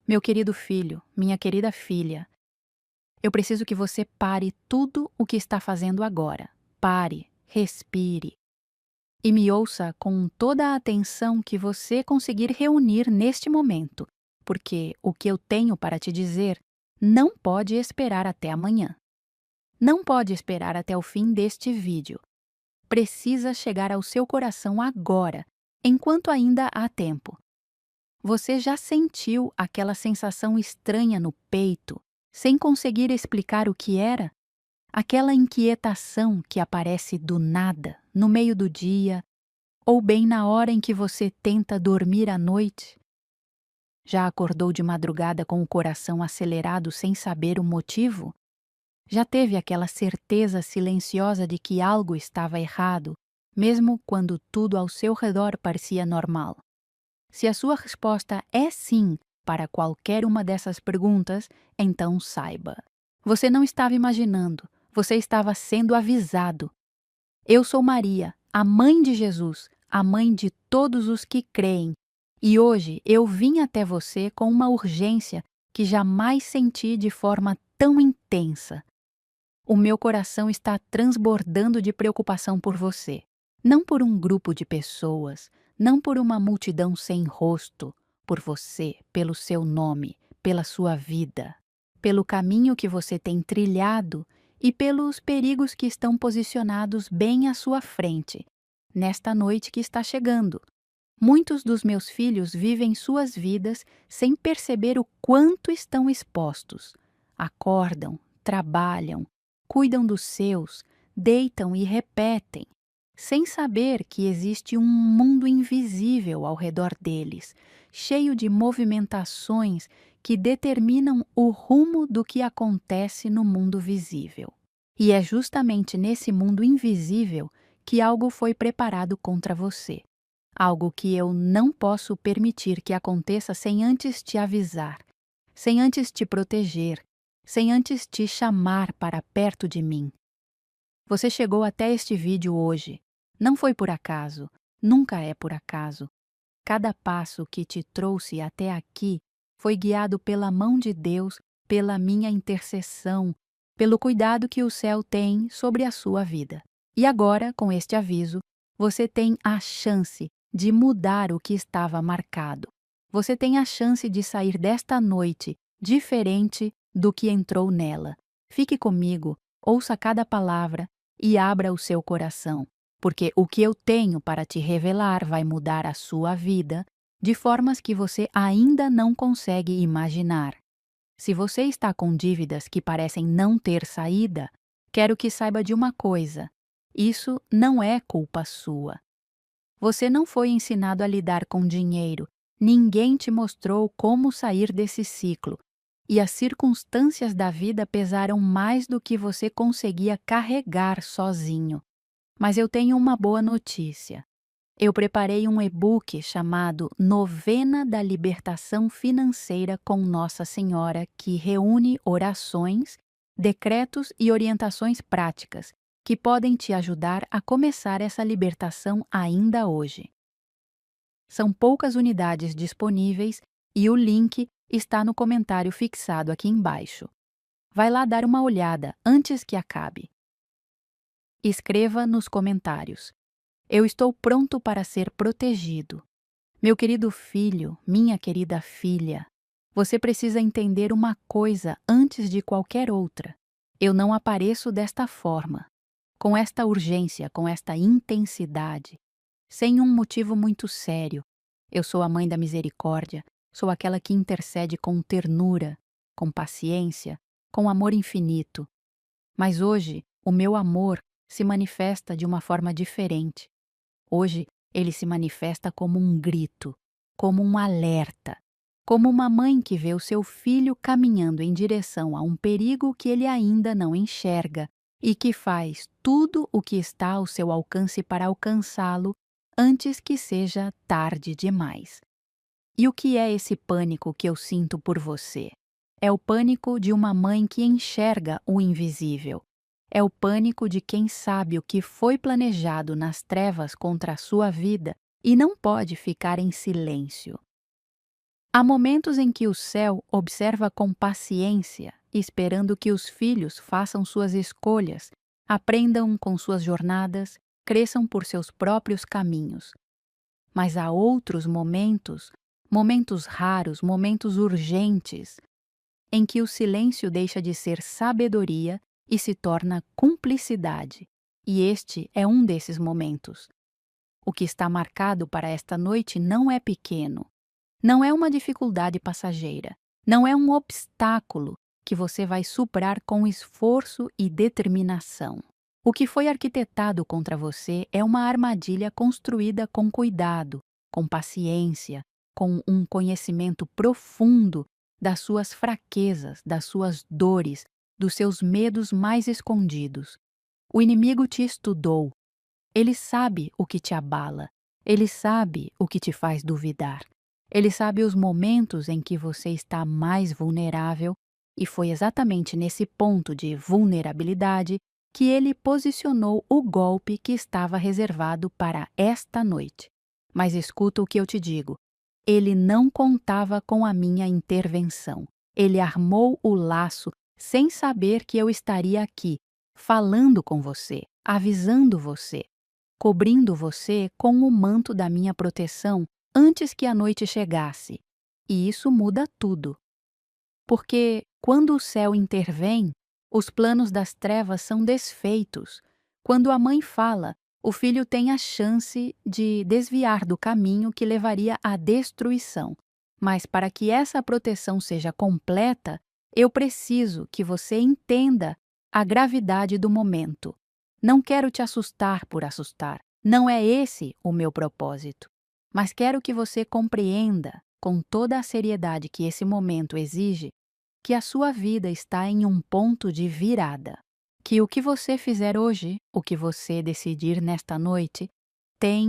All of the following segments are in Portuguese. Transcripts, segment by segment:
Meu querido filho, minha querida filha, eu preciso que você pare tudo o que está fazendo agora. Pare, respire e me ouça com toda a atenção que você conseguir reunir neste momento, porque o que eu tenho para te dizer não pode esperar até amanhã. Não pode esperar até o fim deste vídeo. Precisa chegar ao seu coração agora, enquanto ainda há tempo. Você já sentiu aquela sensação estranha no peito, sem conseguir explicar o que era? Aquela inquietação que aparece do nada, no meio do dia, ou bem na hora em que você tenta dormir à noite? Já acordou de madrugada com o coração acelerado sem saber o motivo? Já teve aquela certeza silenciosa de que algo estava errado, mesmo quando tudo ao seu redor parecia normal? Se a sua resposta é sim para qualquer uma dessas perguntas, então saiba. Você não estava imaginando, você estava sendo avisado. Eu sou Maria, a mãe de Jesus, a mãe de todos os que creem. E hoje eu vim até você com uma urgência que jamais senti de forma tão intensa. O meu coração está transbordando de preocupação por você. Não por um grupo de pessoas, não por uma multidão sem rosto, por você, pelo seu nome, pela sua vida, pelo caminho que você tem trilhado e pelos perigos que estão posicionados bem à sua frente, nesta noite que está chegando. Muitos dos meus filhos vivem suas vidas sem perceber o quanto estão expostos. Acordam, trabalham, cuidam dos seus, deitam e repetem, sem saber que existe um mundo invisível ao redor deles, cheio de movimentações que determinam o rumo do que acontece no mundo visível. E é justamente nesse mundo invisível que algo foi preparado contra você. Algo que eu não posso permitir que aconteça sem antes te avisar, sem antes te proteger, sem antes te chamar para perto de mim. Você chegou até este vídeo hoje. Não foi por acaso, nunca é por acaso. Cada passo que te trouxe até aqui foi guiado pela mão de Deus, pela minha intercessão, pelo cuidado que o céu tem sobre a sua vida. E agora, com este aviso, você tem a chance de mudar o que estava marcado. Você tem a chance de sair desta noite diferente do que entrou nela. Fique comigo, ouça cada palavra e abra o seu coração, porque o que eu tenho para te revelar vai mudar a sua vida de formas que você ainda não consegue imaginar. Se você está com dívidas que parecem não ter saída, quero que saiba de uma coisa: isso não é culpa sua. Você não foi ensinado a lidar com dinheiro, ninguém te mostrou como sair desse ciclo, e as circunstâncias da vida pesaram mais do que você conseguia carregar sozinho. Mas eu tenho uma boa notícia. Eu preparei um e-book chamado Novena da Libertação Financeira com Nossa Senhora, que reúne orações, decretos e orientações práticas que podem te ajudar a começar essa libertação ainda hoje. São poucas unidades disponíveis e o link está no comentário fixado aqui embaixo. Vai lá dar uma olhada antes que acabe. Escreva nos comentários: eu estou pronto para ser protegido. Meu querido filho, minha querida filha, você precisa entender uma coisa antes de qualquer outra. Eu não apareço desta forma, com esta urgência, com esta intensidade, sem um motivo muito sério. Eu sou a mãe da misericórdia, sou aquela que intercede com ternura, com paciência, com amor infinito. Mas hoje, o meu amor se manifesta de uma forma diferente. Hoje, ele se manifesta como um grito, como um alerta, como uma mãe que vê o seu filho caminhando em direção a um perigo que ele ainda não enxerga e que faz tudo o que está ao seu alcance para alcançá-lo antes que seja tarde demais. E o que é esse pânico que eu sinto por você? É o pânico de uma mãe que enxerga o invisível. É o pânico de quem sabe o que foi planejado nas trevas contra a sua vida e não pode ficar em silêncio. Há momentos em que o céu observa com paciência, esperando que os filhos façam suas escolhas, aprendam com suas jornadas, cresçam por seus próprios caminhos. Mas há outros momentos, momentos raros, momentos urgentes, em que o silêncio deixa de ser sabedoria e se torna cumplicidade. E este é um desses momentos. O que está marcado para esta noite não é pequeno. Não é uma dificuldade passageira. Não é um obstáculo que você vai superar com esforço e determinação. O que foi arquitetado contra você é uma armadilha construída com cuidado, com paciência, com um conhecimento profundo das suas fraquezas, das suas dores, dos seus medos mais escondidos. O inimigo te estudou. Ele sabe o que te abala. Ele sabe o que te faz duvidar. Ele sabe os momentos em que você está mais vulnerável, e foi exatamente nesse ponto de vulnerabilidade que ele posicionou o golpe que estava reservado para esta noite. Mas escuta o que eu te digo. Ele não contava com a minha intervenção. Ele armou o laço sem saber que eu estaria aqui, falando com você, avisando você, cobrindo você com o manto da minha proteção antes que a noite chegasse. E isso muda tudo. Porque quando o céu intervém, os planos das trevas são desfeitos. Quando a mãe fala, o filho tem a chance de desviar do caminho que levaria à destruição. Mas para que essa proteção seja completa, eu preciso que você entenda a gravidade do momento. Não quero te assustar por assustar. Não é esse o meu propósito. Mas quero que você compreenda, com toda a seriedade que esse momento exige, que a sua vida está em um ponto de virada. Que o que você fizer hoje, o que você decidir nesta noite, tem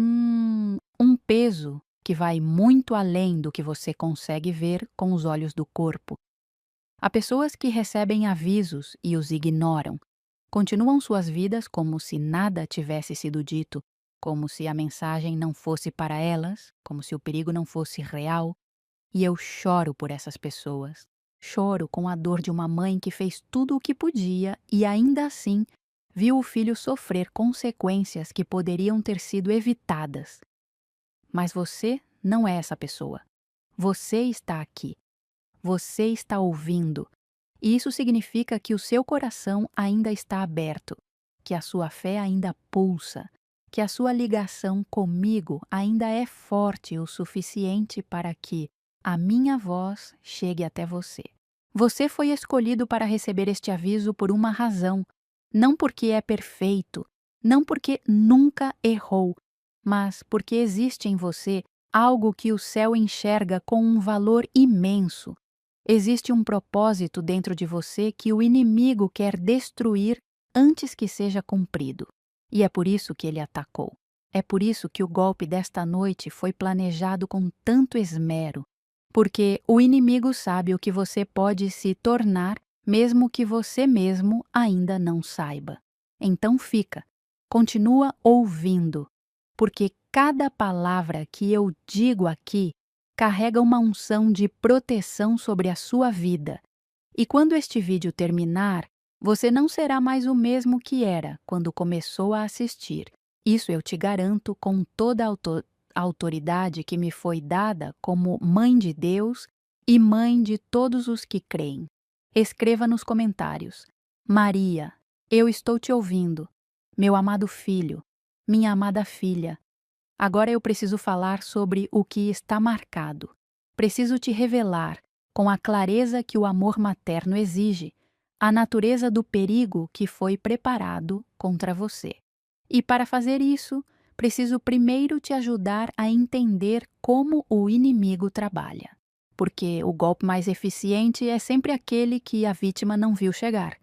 um peso que vai muito além do que você consegue ver com os olhos do corpo. Há pessoas que recebem avisos e os ignoram. Continuam suas vidas como se nada tivesse sido dito, como se a mensagem não fosse para elas, como se o perigo não fosse real. E eu choro por essas pessoas. Choro com a dor de uma mãe que fez tudo o que podia e ainda assim viu o filho sofrer consequências que poderiam ter sido evitadas. Mas você não é essa pessoa. Você está aqui. Você está ouvindo. E isso significa que o seu coração ainda está aberto, que a sua fé ainda pulsa, que a sua ligação comigo ainda é forte o suficiente para que a minha voz chegue até você. Você foi escolhido para receber este aviso por uma razão, não porque é perfeito, não porque nunca errou, mas porque existe em você algo que o céu enxerga com um valor imenso. Existe um propósito dentro de você que o inimigo quer destruir antes que seja cumprido. E é por isso que ele atacou. É por isso que o golpe desta noite foi planejado com tanto esmero. Porque o inimigo sabe o que você pode se tornar, mesmo que você mesmo ainda não saiba. Então continua ouvindo, porque cada palavra que eu digo aqui carrega uma unção de proteção sobre a sua vida. E quando este vídeo terminar, você não será mais o mesmo que era quando começou a assistir. Isso eu te garanto com toda a autoridade que me foi dada como mãe de Deus e mãe de todos os que creem. Escreva nos comentários: Maria, eu estou te ouvindo. Meu amado filho, minha amada filha. Agora eu preciso falar sobre o que está marcado. Preciso te revelar, com a clareza que o amor materno exige, a natureza do perigo que foi preparado contra você. E para fazer isso, preciso primeiro te ajudar a entender como o inimigo trabalha. Porque o golpe mais eficiente é sempre aquele que a vítima não viu chegar.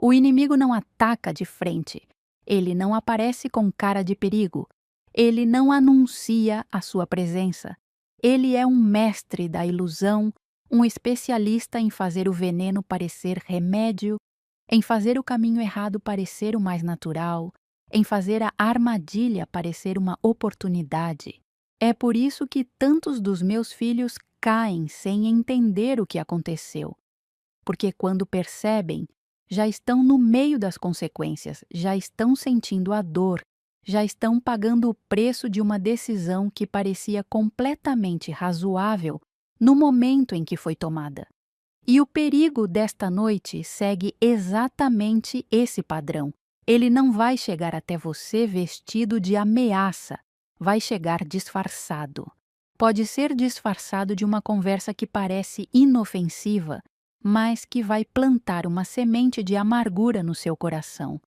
O inimigo não ataca de frente. Ele não aparece com cara de perigo. Ele não anuncia a sua presença. Ele é um mestre da ilusão, um especialista em fazer o veneno parecer remédio, em fazer o caminho errado parecer o mais natural, em fazer a armadilha parecer uma oportunidade. É por isso que tantos dos meus filhos caem sem entender o que aconteceu, porque quando percebem, já estão no meio das consequências, já estão sentindo a dor, já estão pagando o preço de uma decisão que parecia completamente razoável no momento em que foi tomada. E o perigo desta noite segue exatamente esse padrão. Ele não vai chegar até você vestido de ameaça, vai chegar disfarçado. Pode ser disfarçado de uma conversa que parece inofensiva, mas que vai plantar uma semente de amargura no seu coração.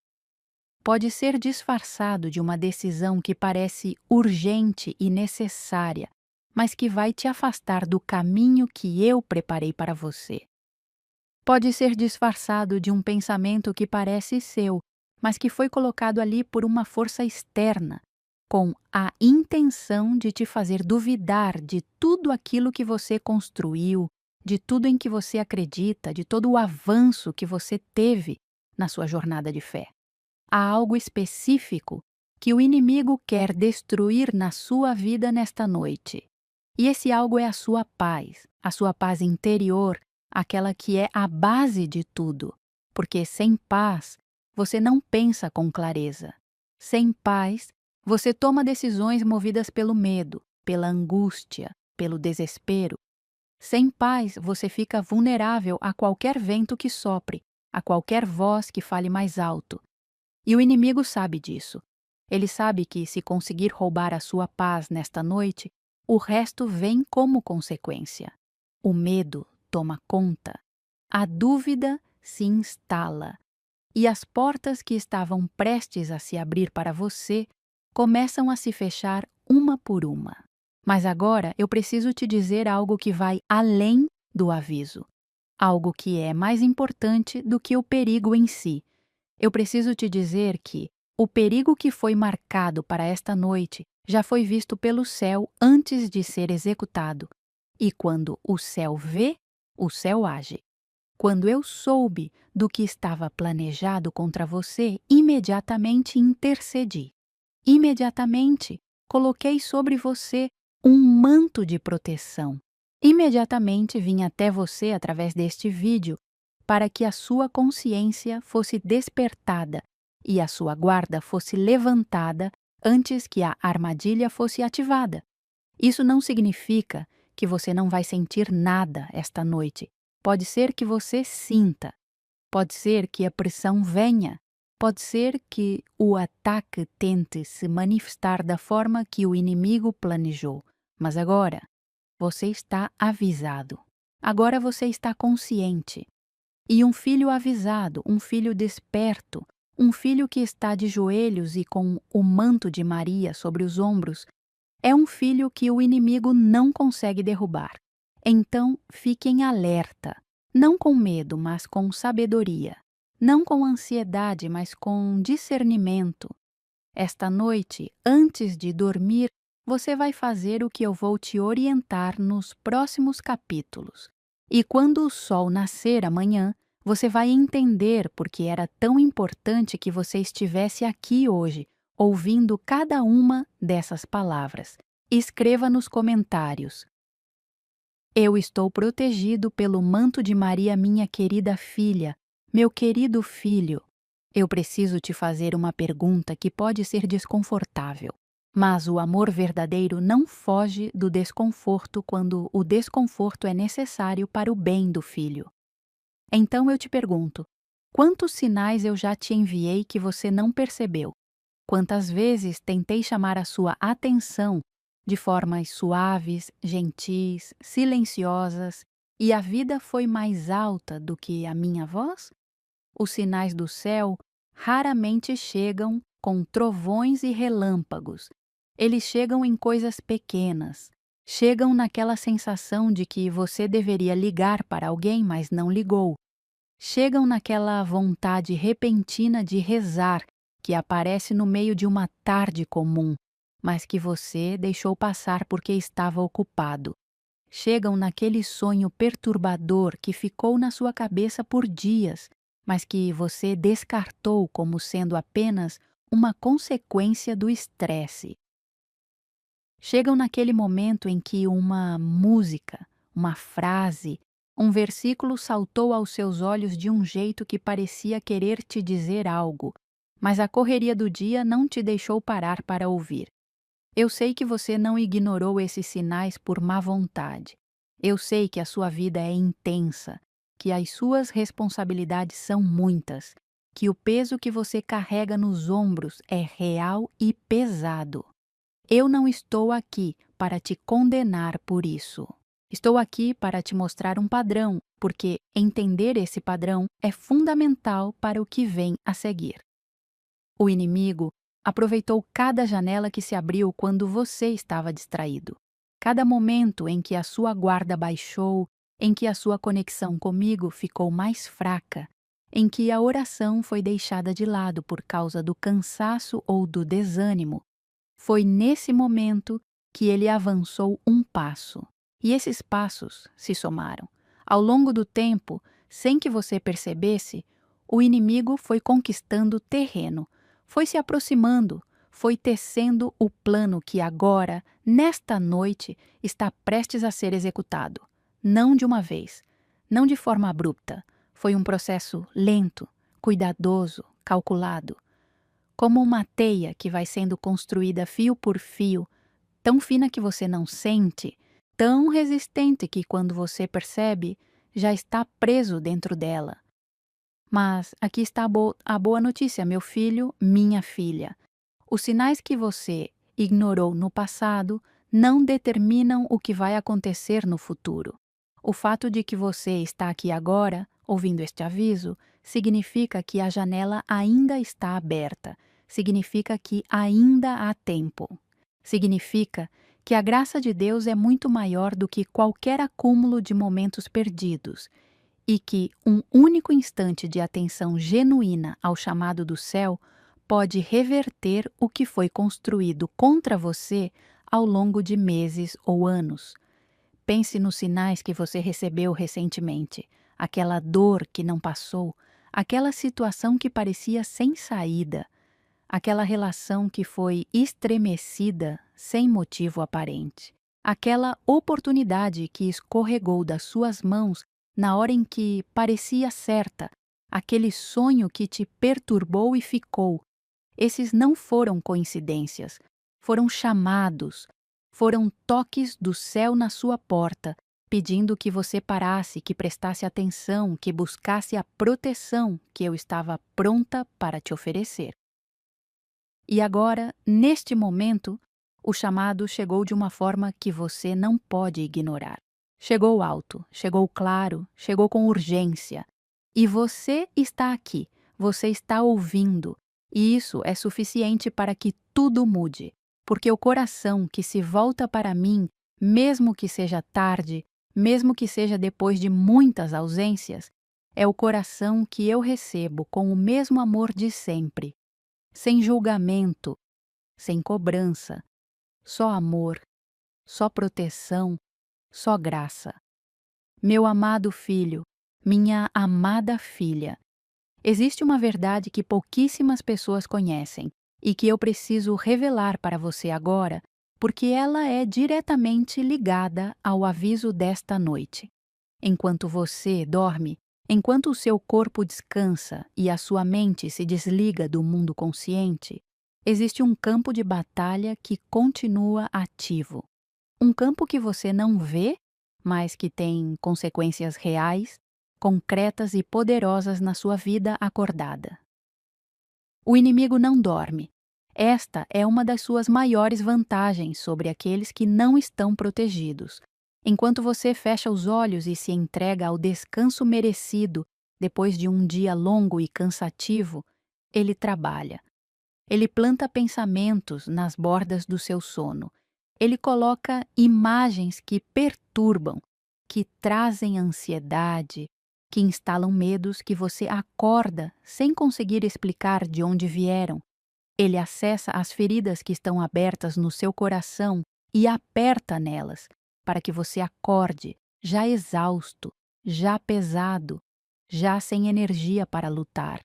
Pode ser disfarçado de uma decisão que parece urgente e necessária, mas que vai te afastar do caminho que eu preparei para você. Pode ser disfarçado de um pensamento que parece seu, mas que foi colocado ali por uma força externa, com a intenção de te fazer duvidar de tudo aquilo que você construiu, de tudo em que você acredita, de todo o avanço que você teve na sua jornada de fé. Há algo específico que o inimigo quer destruir na sua vida nesta noite. E esse algo é a sua paz interior, aquela que é a base de tudo, porque sem paz você não pensa com clareza. Sem paz, você toma decisões movidas pelo medo, pela angústia, pelo desespero. Sem paz, você fica vulnerável a qualquer vento que sopre, a qualquer voz que fale mais alto. E o inimigo sabe disso. Ele sabe que, se conseguir roubar a sua paz nesta noite, o resto vem como consequência. O medo toma conta, a dúvida se instala, e as portas que estavam prestes a se abrir para você começam a se fechar uma por uma. Mas agora eu preciso te dizer algo que vai além do aviso, algo que é mais importante do que o perigo em si. Eu preciso te dizer que o perigo que foi marcado para esta noite já foi visto pelo céu antes de ser executado. E quando o céu vê, o céu age. Quando eu soube do que estava planejado contra você, imediatamente intercedi. Imediatamente coloquei sobre você um manto de proteção. Imediatamente vim até você através deste vídeo para que a sua consciência fosse despertada e a sua guarda fosse levantada antes que a armadilha fosse ativada. Isso não significa que você não vai sentir nada esta noite. Pode ser que você sinta, pode ser que a pressão venha, pode ser que o ataque tente se manifestar da forma que o inimigo planejou, mas agora você está avisado. Agora você está consciente. E um filho avisado, um filho desperto, um filho que está de joelhos e com o manto de Maria sobre os ombros, é um filho que o inimigo não consegue derrubar. Então, fiquem alerta, não com medo, mas com sabedoria, não com ansiedade, mas com discernimento. Esta noite, antes de dormir, você vai fazer o que eu vou te orientar nos próximos capítulos. E quando o sol nascer amanhã, você vai entender por que era tão importante que você estivesse aqui hoje, ouvindo cada uma dessas palavras. Escreva nos comentários: eu estou protegido pelo manto de Maria, minha querida filha, meu querido filho. Eu preciso te fazer uma pergunta que pode ser desconfortável, mas o amor verdadeiro não foge do desconforto quando o desconforto é necessário para o bem do filho. Então eu te pergunto: quantos sinais eu já te enviei que você não percebeu? Quantas vezes tentei chamar a sua atenção de formas suaves, gentis, silenciosas, e a vida foi mais alta do que a minha voz? Os sinais do céu raramente chegam com trovões e relâmpagos. Eles chegam em coisas pequenas. Chegam naquela sensação de que você deveria ligar para alguém, mas não ligou. Chegam naquela vontade repentina de rezar que aparece no meio de uma tarde comum, mas que você deixou passar porque estava ocupado. Chegam naquele sonho perturbador que ficou na sua cabeça por dias, mas que você descartou como sendo apenas uma consequência do estresse. Chegam naquele momento em que uma música, uma frase, um versículo saltou aos seus olhos de um jeito que parecia querer te dizer algo, mas a correria do dia não te deixou parar para ouvir. Eu sei que você não ignorou esses sinais por má vontade. Eu sei que a sua vida é intensa, que as suas responsabilidades são muitas, que o peso que você carrega nos ombros é real e pesado. Eu não estou aqui para te condenar por isso. Estou aqui para te mostrar um padrão, porque entender esse padrão é fundamental para o que vem a seguir. O inimigo aproveitou cada janela que se abriu quando você estava distraído. Cada momento em que a sua guarda baixou, em que a sua conexão comigo ficou mais fraca, em que a oração foi deixada de lado por causa do cansaço ou do desânimo, foi nesse momento que ele avançou um passo. E esses passos se somaram. Ao longo do tempo, sem que você percebesse, o inimigo foi conquistando terreno, foi se aproximando, foi tecendo o plano que agora, nesta noite, está prestes a ser executado. Não de uma vez, não de forma abrupta. Foi um processo lento, cuidadoso, calculado. Como uma teia que vai sendo construída fio por fio, tão fina que você não sente, tão resistente que quando você percebe, já está preso dentro dela. Mas aqui está a boa notícia, meu filho, minha filha. Os sinais que você ignorou no passado não determinam o que vai acontecer no futuro. O fato de que você está aqui agora, ouvindo este aviso, significa que a janela ainda está aberta. Significa que ainda há tempo. Significa que a graça de Deus é muito maior do que qualquer acúmulo de momentos perdidos e que um único instante de atenção genuína ao chamado do céu pode reverter o que foi construído contra você ao longo de meses ou anos. Pense nos sinais que você recebeu recentemente, aquela dor que não passou, aquela situação que parecia sem saída, aquela relação que foi estremecida sem motivo aparente, aquela oportunidade que escorregou das suas mãos na hora em que parecia certa, aquele sonho que te perturbou e ficou. Esses não foram coincidências, foram chamados, foram toques do céu na sua porta, pedindo que você parasse, que prestasse atenção, que buscasse a proteção que eu estava pronta para te oferecer. E agora, neste momento, o chamado chegou de uma forma que você não pode ignorar. Chegou alto, chegou claro, chegou com urgência. E você está aqui, você está ouvindo. E isso é suficiente para que tudo mude. Porque o coração que se volta para mim, mesmo que seja tarde, mesmo que seja depois de muitas ausências, é o coração que eu recebo com o mesmo amor de sempre. Sem julgamento, sem cobrança, só amor, só proteção, só graça. Meu amado filho, minha amada filha, existe uma verdade que pouquíssimas pessoas conhecem e que eu preciso revelar para você agora, porque ela é diretamente ligada ao aviso desta noite. Enquanto você dorme, enquanto o seu corpo descansa e a sua mente se desliga do mundo consciente, existe um campo de batalha que continua ativo. Um campo que você não vê, mas que tem consequências reais, concretas e poderosas na sua vida acordada. O inimigo não dorme. Esta é uma das suas maiores vantagens sobre aqueles que não estão protegidos. Enquanto você fecha os olhos e se entrega ao descanso merecido depois de um dia longo e cansativo, ele trabalha. Ele planta pensamentos nas bordas do seu sono. Ele coloca imagens que perturbam, que trazem ansiedade, que instalam medos que você acorda sem conseguir explicar de onde vieram. Ele acessa as feridas que estão abertas no seu coração e aperta nelas, para que você acorde, já exausto, já pesado, já sem energia para lutar.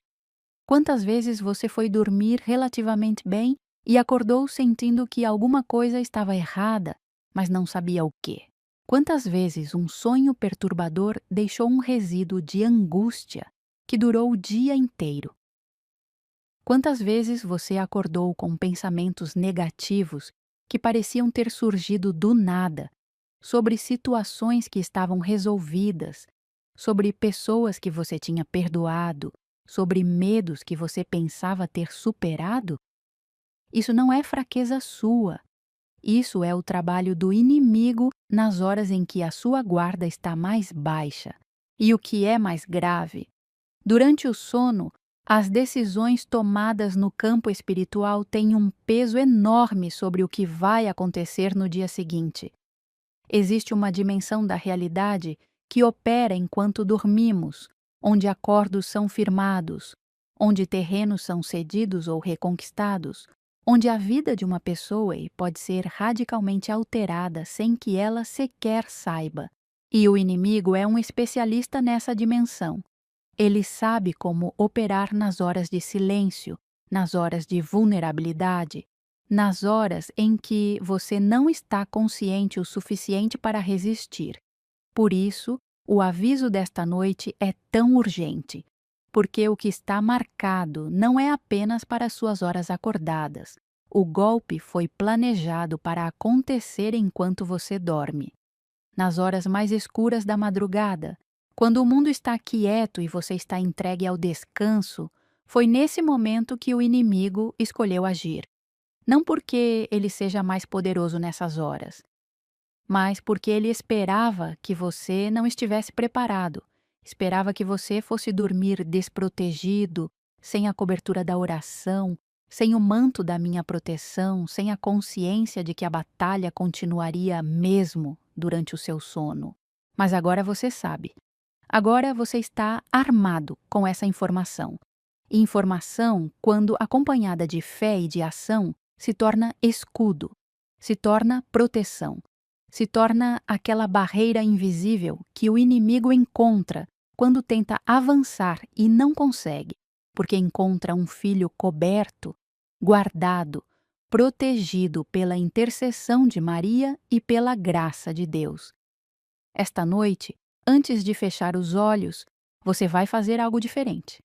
Quantas vezes você foi dormir relativamente bem e acordou sentindo que alguma coisa estava errada, mas não sabia o quê? Quantas vezes um sonho perturbador deixou um resíduo de angústia que durou o dia inteiro? Quantas vezes você acordou com pensamentos negativos que pareciam ter surgido do nada, sobre situações que estavam resolvidas, sobre pessoas que você tinha perdoado, sobre medos que você pensava ter superado? Isso não é fraqueza sua. Isso é o trabalho do inimigo nas horas em que a sua guarda está mais baixa. E o que é mais grave, durante o sono, as decisões tomadas no campo espiritual têm um peso enorme sobre o que vai acontecer no dia seguinte. Existe uma dimensão da realidade que opera enquanto dormimos, onde acordos são firmados, onde terrenos são cedidos ou reconquistados, onde a vida de uma pessoa pode ser radicalmente alterada sem que ela sequer saiba. E o inimigo é um especialista nessa dimensão. Ele sabe como operar nas horas de silêncio, nas horas de vulnerabilidade, nas horas em que você não está consciente o suficiente para resistir. Por isso, o aviso desta noite é tão urgente, porque o que está marcado não é apenas para suas horas acordadas. O golpe foi planejado para acontecer enquanto você dorme. Nas horas mais escuras da madrugada, quando o mundo está quieto e você está entregue ao descanso, foi nesse momento que o inimigo escolheu agir. Não porque ele seja mais poderoso nessas horas, mas porque ele esperava que você não estivesse preparado, esperava que você fosse dormir desprotegido, sem a cobertura da oração, sem o manto da minha proteção, sem a consciência de que a batalha continuaria mesmo durante o seu sono. Mas agora você sabe. Agora você está armado com essa informação. E informação, quando acompanhada de fé e de ação, se torna escudo, se torna proteção, se torna aquela barreira invisível que o inimigo encontra quando tenta avançar e não consegue, porque encontra um filho coberto, guardado, protegido pela intercessão de Maria e pela graça de Deus. Esta noite, antes de fechar os olhos, você vai fazer algo diferente.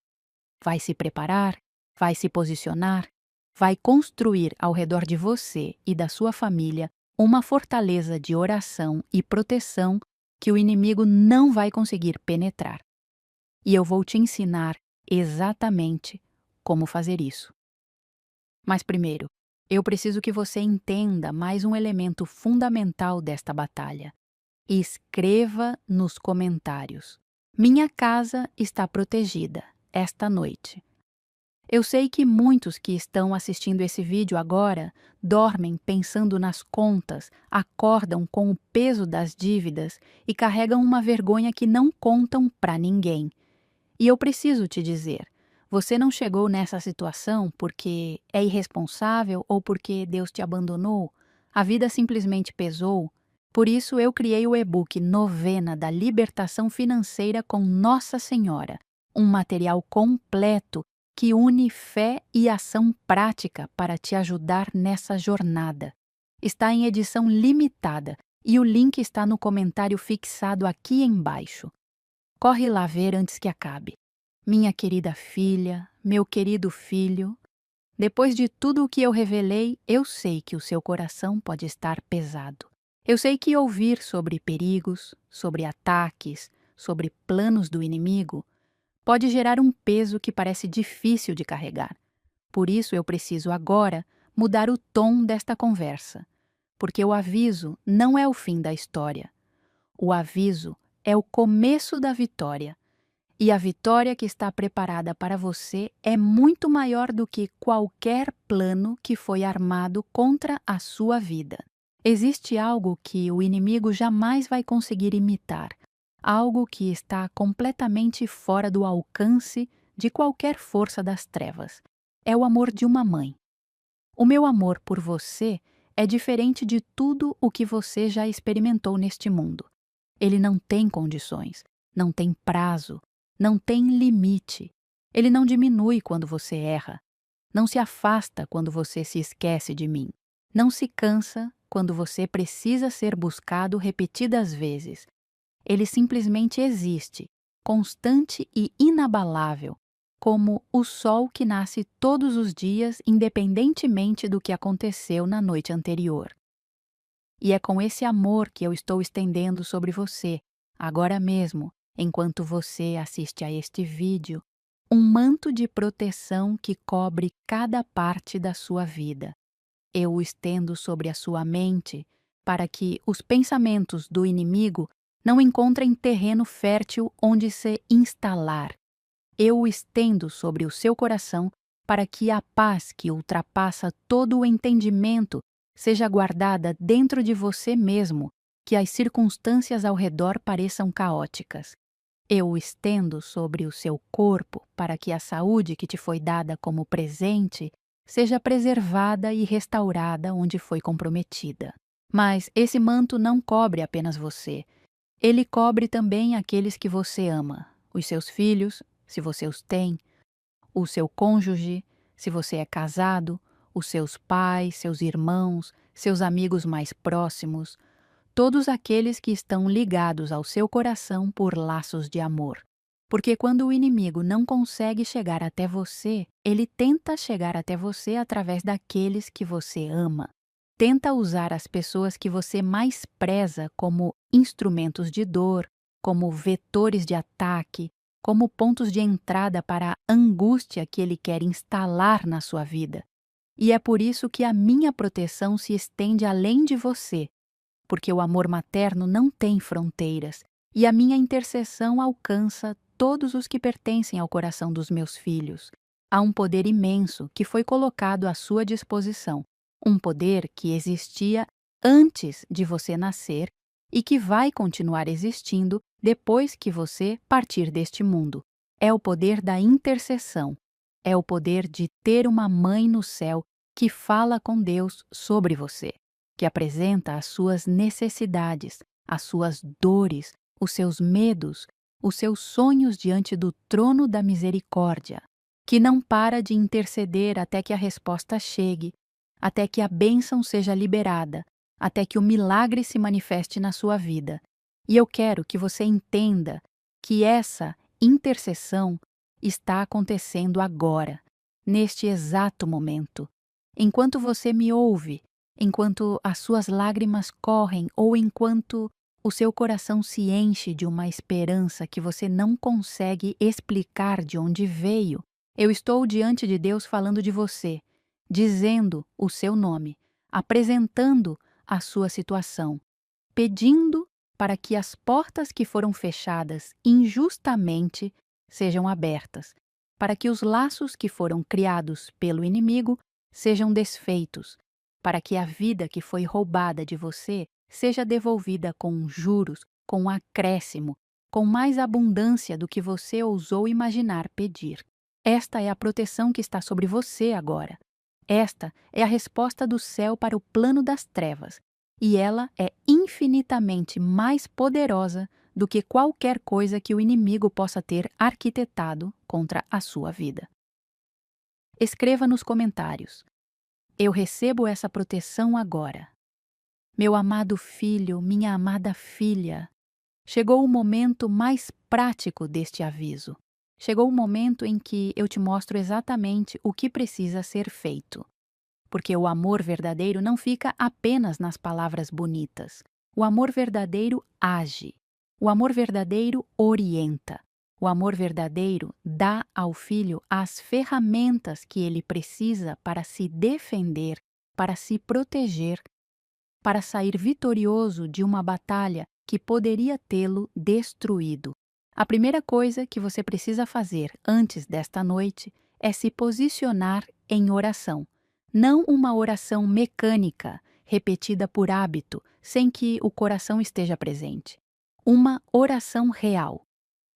Vai se preparar, vai se posicionar, vai construir ao redor de você e da sua família uma fortaleza de oração e proteção que o inimigo não vai conseguir penetrar. E eu vou te ensinar exatamente como fazer isso. Mas primeiro, eu preciso que você entenda mais um elemento fundamental desta batalha. Escreva nos comentários: minha casa está protegida esta noite. Eu sei que muitos que estão assistindo esse vídeo agora dormem pensando nas contas, acordam com o peso das dívidas e carregam uma vergonha que não contam para ninguém. E eu preciso te dizer, você não chegou nessa situação porque é irresponsável ou porque Deus te abandonou. A vida simplesmente pesou. Por isso eu criei o e-book Novena da Libertação Financeira com Nossa Senhora, um material completo que une fé e ação prática para te ajudar nessa jornada. Está em edição limitada e o link está no comentário fixado aqui embaixo. Corre lá ver antes que acabe. Minha querida filha, meu querido filho, depois de tudo o que eu revelei, eu sei que o seu coração pode estar pesado. Eu sei que ouvir sobre perigos, sobre ataques, sobre planos do inimigo, pode gerar um peso que parece difícil de carregar. Por isso eu preciso agora mudar o tom desta conversa, porque o aviso não é o fim da história. O aviso é o começo da vitória. E a vitória que está preparada para você é muito maior do que qualquer plano que foi armado contra a sua vida. Existe algo que o inimigo jamais vai conseguir imitar, algo que está completamente fora do alcance de qualquer força das trevas. É o amor de uma mãe. O meu amor por você é diferente de tudo o que você já experimentou neste mundo. Ele não tem condições, não tem prazo, não tem limite. Ele não diminui quando você erra, não se afasta quando você se esquece de mim, não se cansa quando você precisa ser buscado repetidas vezes. Ele simplesmente existe, constante e inabalável, como o sol que nasce todos os dias, independentemente do que aconteceu na noite anterior. E é com esse amor que eu estou estendendo sobre você, agora mesmo, enquanto você assiste a este vídeo, um manto de proteção que cobre cada parte da sua vida. Eu o estendo sobre a sua mente para que os pensamentos do inimigo não encontrem terreno fértil onde se instalar. Eu o estendo sobre o seu coração para que a paz que ultrapassa todo o entendimento seja guardada dentro de você mesmo, que as circunstâncias ao redor pareçam caóticas. Eu o estendo sobre o seu corpo para que a saúde que te foi dada como presente seja preservada e restaurada onde foi comprometida. Mas esse manto não cobre apenas você. Ele cobre também aqueles que você ama, os seus filhos, se você os tem, o seu cônjuge, se você é casado, os seus pais, seus irmãos, seus amigos mais próximos, todos aqueles que estão ligados ao seu coração por laços de amor. Porque quando o inimigo não consegue chegar até você, ele tenta chegar até você através daqueles que você ama. Tenta usar as pessoas que você mais preza como instrumentos de dor, como vetores de ataque, como pontos de entrada para a angústia que ele quer instalar na sua vida. E é por isso que a minha proteção se estende além de você, porque o amor materno não tem fronteiras, e a minha intercessão alcança todos os que pertencem ao coração dos meus filhos. Há um poder imenso que foi colocado à sua disposição, um poder que existia antes de você nascer e que vai continuar existindo depois que você partir deste mundo. É o poder da intercessão. É o poder de ter uma mãe no céu que fala com Deus sobre você, que apresenta as suas necessidades, as suas dores, os seus medos, os seus sonhos diante do trono da misericórdia, que não para de interceder até que a resposta chegue, até que a bênção seja liberada, até que o milagre se manifeste na sua vida. E eu quero que você entenda que essa intercessão está acontecendo agora, neste exato momento. Enquanto você me ouve, enquanto as suas lágrimas correm ou enquanto o seu coração se enche de uma esperança que você não consegue explicar de onde veio, eu estou diante de Deus falando de você, dizendo o seu nome, apresentando a sua situação, pedindo para que as portas que foram fechadas injustamente sejam abertas, para que os laços que foram criados pelo inimigo sejam desfeitos, para que a vida que foi roubada de você seja devolvida com juros, com acréscimo, com mais abundância do que você ousou imaginar pedir. Esta é a proteção que está sobre você agora. Esta é a resposta do céu para o plano das trevas, e ela é infinitamente mais poderosa do que qualquer coisa que o inimigo possa ter arquitetado contra a sua vida. Escreva nos comentários: eu recebo essa proteção agora. Meu amado filho, minha amada filha, chegou o momento mais prático deste aviso. Chegou o momento em que eu te mostro exatamente o que precisa ser feito. Porque o amor verdadeiro não fica apenas nas palavras bonitas. O amor verdadeiro age. O amor verdadeiro orienta. O amor verdadeiro dá ao filho as ferramentas que ele precisa para se defender, para se proteger, para sair vitorioso de uma batalha que poderia tê-lo destruído. A primeira coisa que você precisa fazer antes desta noite é se posicionar em oração. Não uma oração mecânica, repetida por hábito, sem que o coração esteja presente. Uma oração real.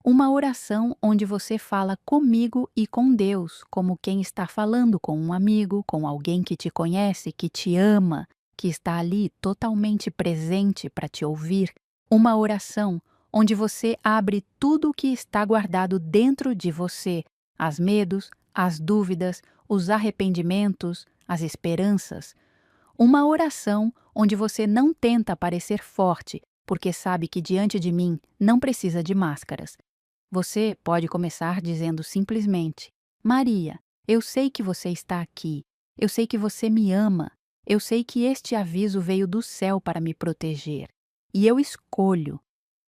Uma oração onde você fala comigo e com Deus, como quem está falando com um amigo, com alguém que te conhece, que te ama, que está ali totalmente presente para te ouvir. Uma oração onde você abre tudo o que está guardado dentro de você, as medos, as dúvidas, os arrependimentos, as esperanças. Uma oração onde você não tenta parecer forte, porque sabe que diante de mim não precisa de máscaras. Você pode começar dizendo simplesmente: Maria, eu sei que você está aqui. Eu sei que você me ama. Eu sei que este aviso veio do céu para me proteger. E eu escolho,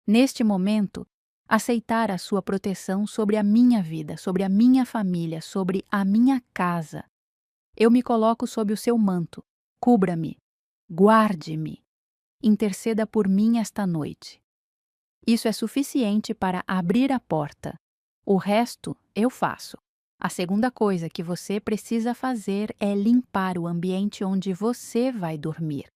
neste momento, aceitar a sua proteção sobre a minha vida, sobre a minha família, sobre a minha casa. Eu me coloco sob o seu manto. Cubra-me. Guarde-me. Interceda por mim esta noite. Isso é suficiente para abrir a porta. O resto eu faço. A segunda coisa que você precisa fazer é limpar o ambiente onde você vai dormir.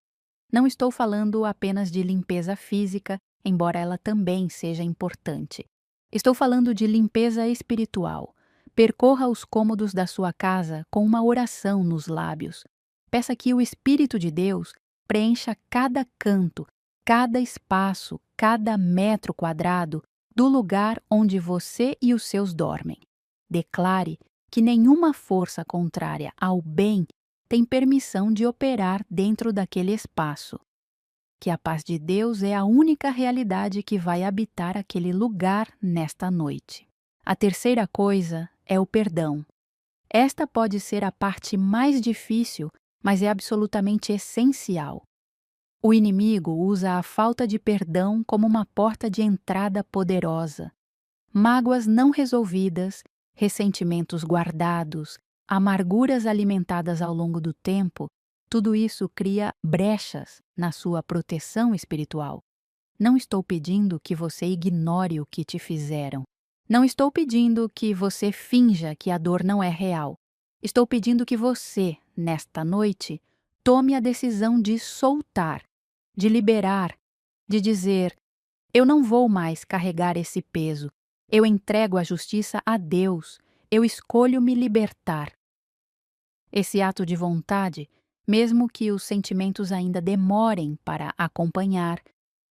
Não estou falando apenas de limpeza física, embora ela também seja importante. Estou falando de limpeza espiritual. Percorra os cômodos da sua casa com uma oração nos lábios. Peça que o Espírito de Deus preencha cada canto, cada espaço, cada metro quadrado do lugar onde você e os seus dormem. Declare que nenhuma força contrária ao bem tem permissão de operar dentro daquele espaço. Que a paz de Deus é a única realidade que vai habitar aquele lugar nesta noite. A terceira coisa é o perdão. Esta pode ser a parte mais difícil, mas é absolutamente essencial. O inimigo usa a falta de perdão como uma porta de entrada poderosa. Mágoas não resolvidas, ressentimentos guardados, amarguras alimentadas ao longo do tempo, tudo isso cria brechas na sua proteção espiritual. Não estou pedindo que você ignore o que te fizeram. Não estou pedindo que você finja que a dor não é real. Estou pedindo que você, nesta noite, tome a decisão de soltar, de liberar, de dizer: eu não vou mais carregar esse peso. Eu entrego a justiça a Deus. Eu escolho me libertar. Esse ato de vontade, mesmo que os sentimentos ainda demorem para acompanhar,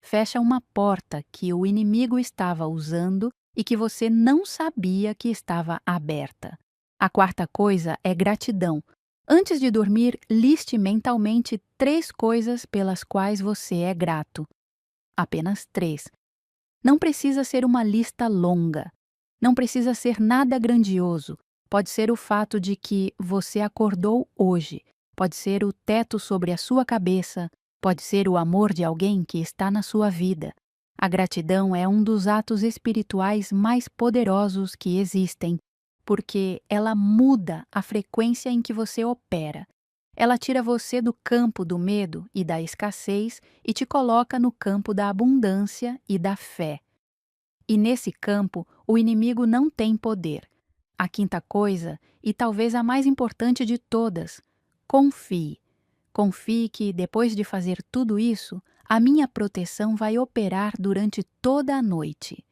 fecha uma porta que o inimigo estava usando e que você não sabia que estava aberta. A quarta coisa é gratidão. Antes de dormir, liste mentalmente 3 coisas pelas quais você é grato. Apenas 3. Não precisa ser uma lista longa. Não precisa ser nada grandioso. Pode ser o fato de que você acordou hoje. Pode ser o teto sobre a sua cabeça. Pode ser o amor de alguém que está na sua vida. A gratidão é um dos atos espirituais mais poderosos que existem, porque ela muda a frequência em que você opera. Ela tira você do campo do medo e da escassez e te coloca no campo da abundância e da fé. E nesse campo, o inimigo não tem poder. A quinta coisa, e talvez a mais importante de todas, confie. Confie que, depois de fazer tudo isso, a minha proteção vai operar durante toda a noite.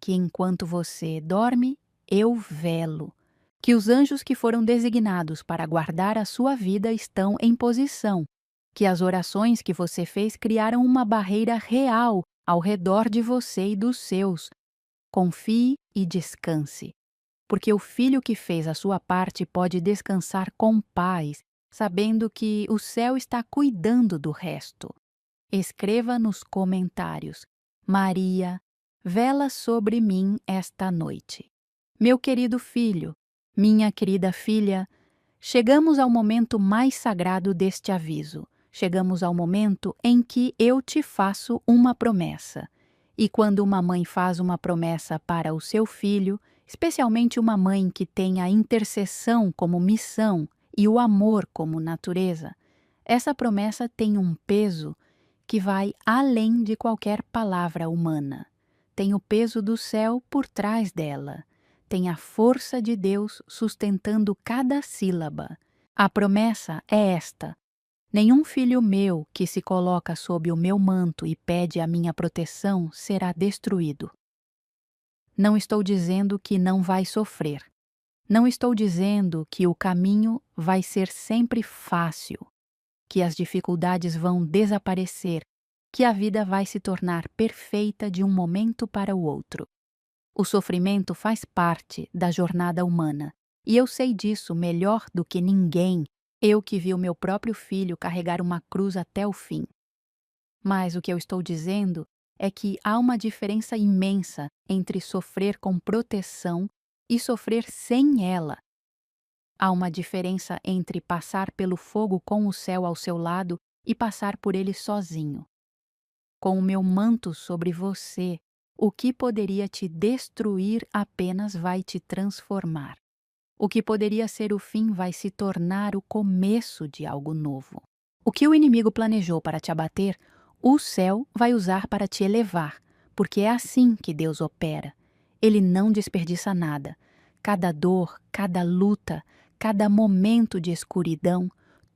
Que enquanto você dorme, eu velo. Que os anjos que foram designados para guardar a sua vida estão em posição. Que as orações que você fez criaram uma barreira real ao redor de você e dos seus. Confie e descanse. Porque o filho que fez a sua parte pode descansar com paz, sabendo que o céu está cuidando do resto. Escreva nos comentários: Maria, vela sobre mim esta noite. Meu querido filho, minha querida filha, chegamos ao momento mais sagrado deste aviso. Chegamos ao momento em que eu te faço uma promessa. E quando uma mãe faz uma promessa para o seu filho, especialmente uma mãe que tem a intercessão como missão e o amor como natureza, essa promessa tem um peso que vai além de qualquer palavra humana. Tem o peso do céu por trás dela. Tem a força de Deus sustentando cada sílaba. A promessa é esta: nenhum filho meu que se coloca sob o meu manto e pede a minha proteção será destruído. Não estou dizendo que não vai sofrer. Não estou dizendo que o caminho vai ser sempre fácil, que as dificuldades vão desaparecer, que a vida vai se tornar perfeita de um momento para o outro. O sofrimento faz parte da jornada humana, e eu sei disso melhor do que ninguém, Eu que vi o meu próprio filho carregar uma cruz até o fim. Mas o que eu estou dizendo é que há uma diferença imensa entre sofrer com proteção e sofrer sem ela. Há uma diferença entre passar pelo fogo com o céu ao seu lado e passar por ele sozinho. Com o meu manto sobre você, o que poderia te destruir apenas vai te transformar. O que poderia ser o fim vai se tornar o começo de algo novo. O que o inimigo planejou para te abater, o céu vai usar para te elevar, porque é assim que Deus opera. Ele não desperdiça nada. Cada dor, cada luta, cada momento de escuridão,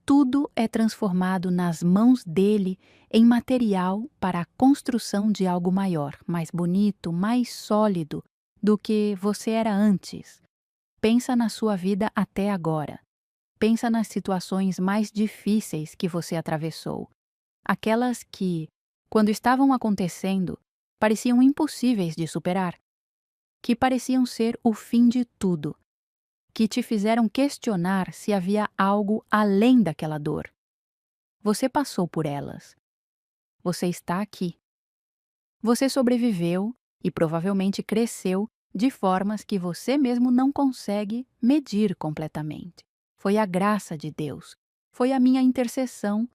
tudo é transformado nas mãos dele em material para a construção de algo maior, mais bonito, mais sólido do que você era antes. Pensa na sua vida até agora. Pensa nas situações mais difíceis que você atravessou. Aquelas que, quando estavam acontecendo, pareciam impossíveis de superar. Que pareciam ser o fim de tudo. Que te fizeram questionar se havia algo além daquela dor. Você passou por elas. Você está aqui. Você sobreviveu e provavelmente cresceu de formas que você mesmo não consegue medir completamente. Foi a graça de Deus, foi a minha intercessão,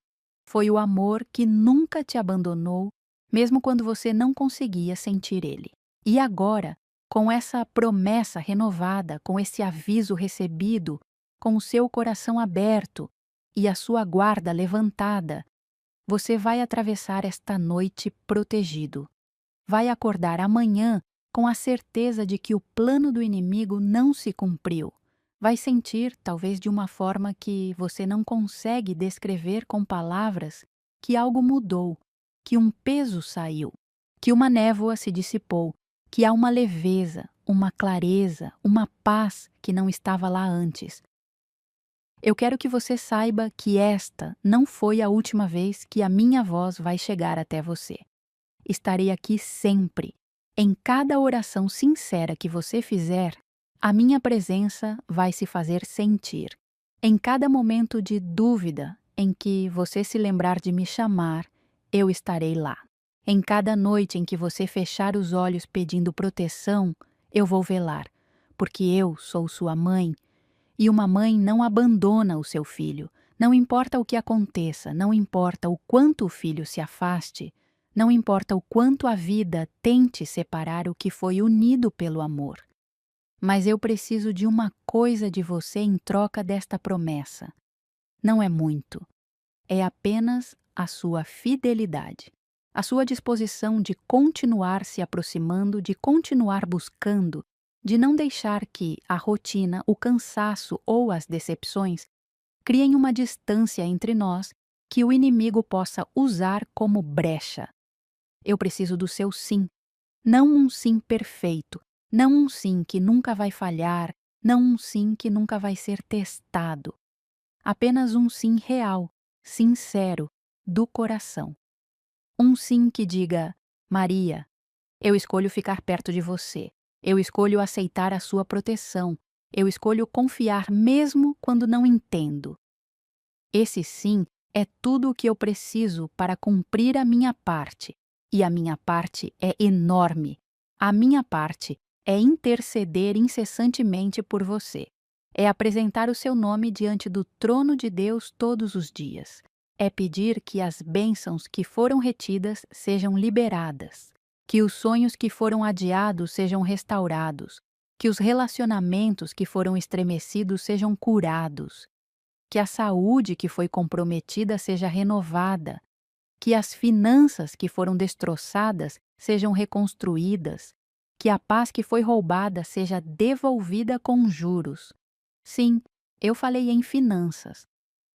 foi o amor que nunca te abandonou, mesmo quando você não conseguia sentir ele. E agora, com essa promessa renovada, com esse aviso recebido, com o seu coração aberto e a sua guarda levantada, você vai atravessar esta noite protegido. Vai acordar amanhã com a certeza de que o plano do inimigo não se cumpriu. Vai sentir, talvez de uma forma que você não consegue descrever com palavras, que algo mudou, que um peso saiu, que uma névoa se dissipou, que há uma leveza, uma clareza, uma paz que não estava lá antes. Eu quero que você saiba que esta não foi a última vez que a minha voz vai chegar até você. Estarei aqui sempre. Em cada oração sincera que você fizer, a minha presença vai se fazer sentir. Em cada momento de dúvida em que você se lembrar de me chamar, eu estarei lá. Em cada noite em que você fechar os olhos pedindo proteção, eu vou velar, porque eu sou sua mãe. E uma mãe não abandona o seu filho. Não importa o que aconteça, não importa o quanto o filho se afaste, não importa o quanto a vida tente separar o que foi unido pelo amor. Mas eu preciso de uma coisa de você em troca desta promessa. Não é muito. É apenas a sua fidelidade. A sua disposição de continuar se aproximando, de continuar buscando, de não deixar que a rotina, o cansaço ou as decepções criem uma distância entre nós que o inimigo possa usar como brecha. Eu preciso do seu sim, não um sim perfeito, não um sim que nunca vai falhar, não um sim que nunca vai ser testado. Apenas um sim real, sincero, do coração. Um sim que diga: Maria, eu escolho ficar perto de você. Eu escolho aceitar a sua proteção. Eu escolho confiar mesmo quando não entendo. Esse sim é tudo o que eu preciso para cumprir a minha parte. E a minha parte é enorme. A minha parte é interceder incessantemente por você. É apresentar o seu nome diante do trono de Deus todos os dias. É pedir que as bênçãos que foram retidas sejam liberadas. Que os sonhos que foram adiados sejam restaurados, que os relacionamentos que foram estremecidos sejam curados, que a saúde que foi comprometida seja renovada, que as finanças que foram destroçadas sejam reconstruídas, que a paz que foi roubada seja devolvida com juros. Sim, eu falei em finanças,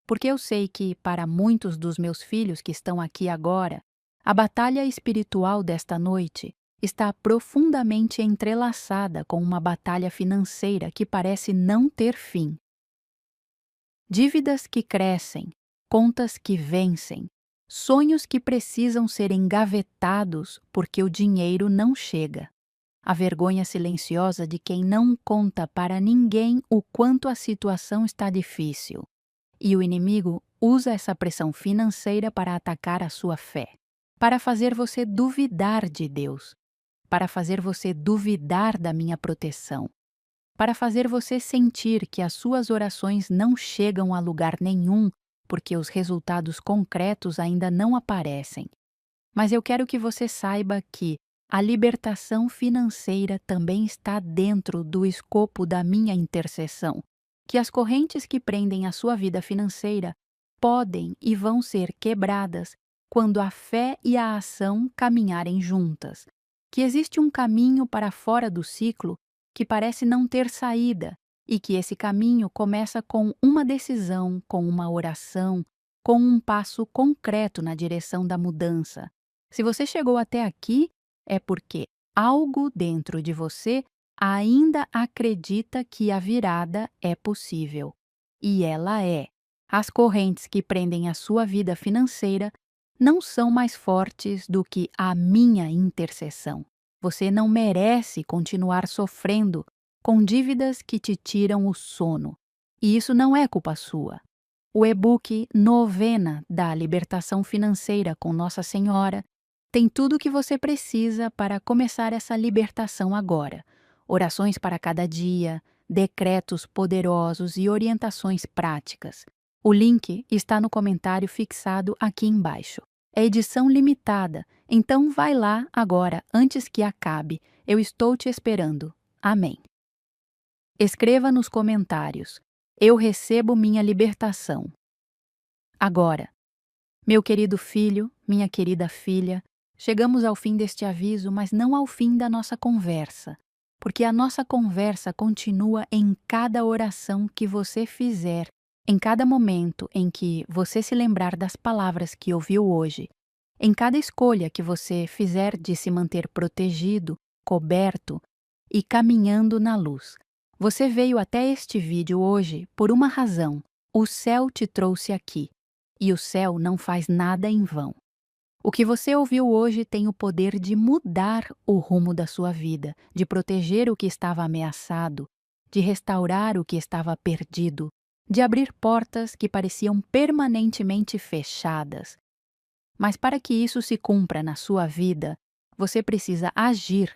porque eu sei que, para muitos dos meus filhos que estão aqui agora, a batalha espiritual desta noite está profundamente entrelaçada com uma batalha financeira que parece não ter fim. Dívidas que crescem, contas que vencem, sonhos que precisam ser engavetados porque o dinheiro não chega. A vergonha silenciosa de quem não conta para ninguém o quanto a situação está difícil. E o inimigo usa essa pressão financeira para atacar a sua fé, para fazer você duvidar de Deus, para fazer você duvidar da minha proteção, para fazer você sentir que as suas orações não chegam a lugar nenhum porque os resultados concretos ainda não aparecem. Mas eu quero que você saiba que a libertação financeira também está dentro do escopo da minha intercessão, que as correntes que prendem a sua vida financeira podem e vão ser quebradas quando a fé e a ação caminharem juntas, que existe um caminho para fora do ciclo que parece não ter saída e que esse caminho começa com uma decisão, com uma oração, com um passo concreto na direção da mudança. Se você chegou até aqui, é porque algo dentro de você ainda acredita que a virada é possível. E ela é. As correntes que prendem a sua vida financeira não são mais fortes do que a minha intercessão. Você não merece continuar sofrendo com dívidas que te tiram o sono. E isso não é culpa sua. O e-book Novena da Libertação Financeira com Nossa Senhora tem tudo o que você precisa para começar essa libertação agora. Orações para cada dia, decretos poderosos e orientações práticas. O link está no comentário fixado aqui embaixo. É edição limitada, então vai lá agora, antes que acabe. Eu estou te esperando. Amém. Escreva nos comentários: eu recebo minha libertação. Agora, meu querido filho, minha querida filha, chegamos ao fim deste aviso, mas não ao fim da nossa conversa, porque a nossa conversa continua em cada oração que você fizer, em cada momento em que você se lembrar das palavras que ouviu hoje, em cada escolha que você fizer de se manter protegido, coberto e caminhando na luz. Você veio até este vídeo hoje por uma razão. O céu te trouxe aqui, e o céu não faz nada em vão. O que você ouviu hoje tem o poder de mudar o rumo da sua vida, de proteger o que estava ameaçado, de restaurar o que estava perdido, de abrir portas que pareciam permanentemente fechadas. Mas para que isso se cumpra na sua vida, você precisa agir.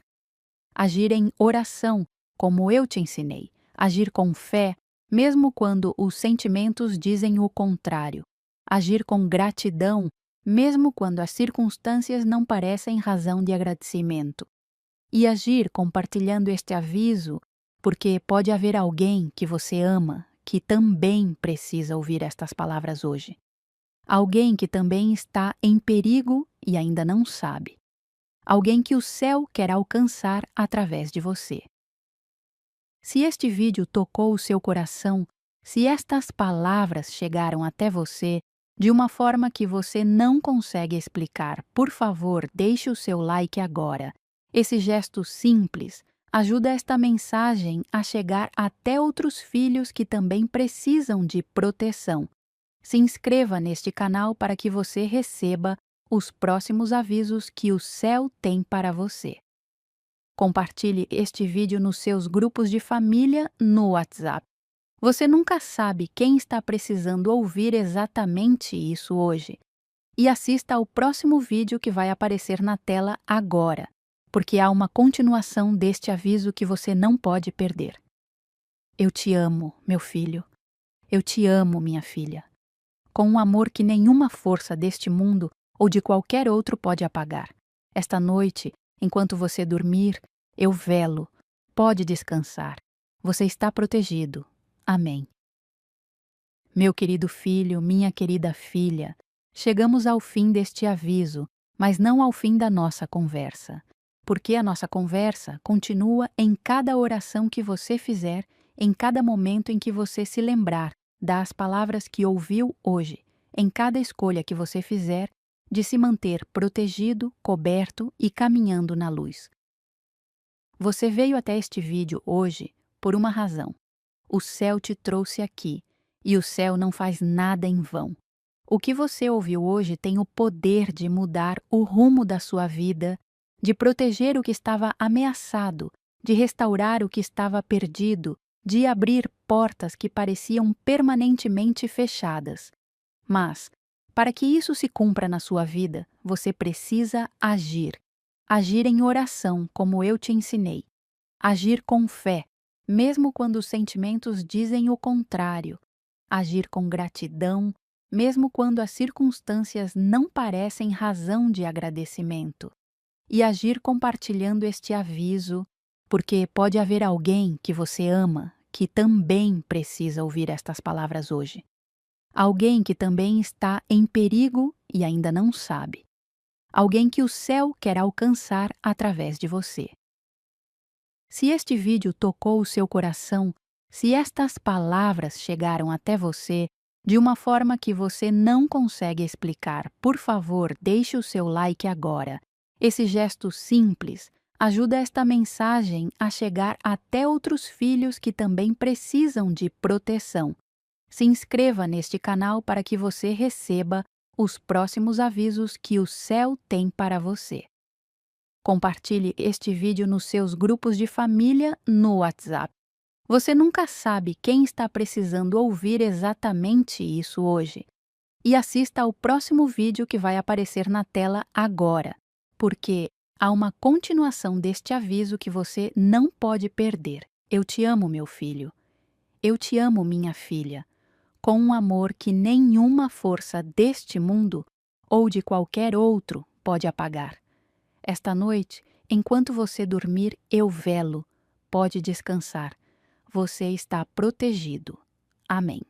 Agir em oração, como eu te ensinei. Agir com fé, mesmo quando os sentimentos dizem o contrário. Agir com gratidão, mesmo quando as circunstâncias não parecem razão de agradecimento. E agir compartilhando este aviso, porque pode haver alguém que você ama que também precisa ouvir estas palavras hoje. Alguém que também está em perigo e ainda não sabe. Alguém que o céu quer alcançar através de você. Se este vídeo tocou o seu coração, se estas palavras chegaram até você de uma forma que você não consegue explicar, por favor, deixe o seu like agora. Esse gesto simples ajuda esta mensagem a chegar até outros filhos que também precisam de proteção. Se inscreva neste canal para que você receba os próximos avisos que o céu tem para você. Compartilhe este vídeo nos seus grupos de família no WhatsApp. Você nunca sabe quem está precisando ouvir exatamente isso hoje. E assista ao próximo vídeo que vai aparecer na tela agora, porque há uma continuação deste aviso que você não pode perder. Eu te amo, meu filho. Eu te amo, minha filha. Com um amor que nenhuma força deste mundo ou de qualquer outro pode apagar. Esta noite, enquanto você dormir, eu velo. Pode descansar. Você está protegido. Amém. Meu querido filho, minha querida filha, chegamos ao fim deste aviso, mas não ao fim da nossa conversa. Porque a nossa conversa continua em cada oração que você fizer, em cada momento em que você se lembrar das palavras que ouviu hoje, em cada escolha que você fizer de se manter protegido, coberto e caminhando na luz. Você veio até este vídeo hoje por uma razão. O céu te trouxe aqui, e o céu não faz nada em vão. O que você ouviu hoje tem o poder de mudar o rumo da sua vida, de proteger o que estava ameaçado, de restaurar o que estava perdido, de abrir portas que pareciam permanentemente fechadas. Mas, para que isso se cumpra na sua vida, você precisa agir. Agir em oração, como eu te ensinei. Agir com fé, mesmo quando os sentimentos dizem o contrário. Agir com gratidão, mesmo quando as circunstâncias não parecem razão de agradecimento. E agir compartilhando este aviso, porque pode haver alguém que você ama que também precisa ouvir estas palavras hoje. Alguém que também está em perigo e ainda não sabe. Alguém que o céu quer alcançar através de você. Se este vídeo tocou o seu coração, se estas palavras chegaram até você de uma forma que você não consegue explicar, por favor, deixe o seu like agora. Esse gesto simples ajuda esta mensagem a chegar até outros filhos que também precisam de proteção. Se inscreva neste canal para que você receba os próximos avisos que o céu tem para você. Compartilhe este vídeo nos seus grupos de família no WhatsApp. Você nunca sabe quem está precisando ouvir exatamente isso hoje. E assista ao próximo vídeo que vai aparecer na tela agora, porque há uma continuação deste aviso que você não pode perder. Eu te amo, meu filho. Eu te amo, minha filha, com um amor que nenhuma força deste mundo ou de qualquer outro pode apagar. Esta noite, enquanto você dormir, eu velo. Pode descansar. Você está protegido. Amém.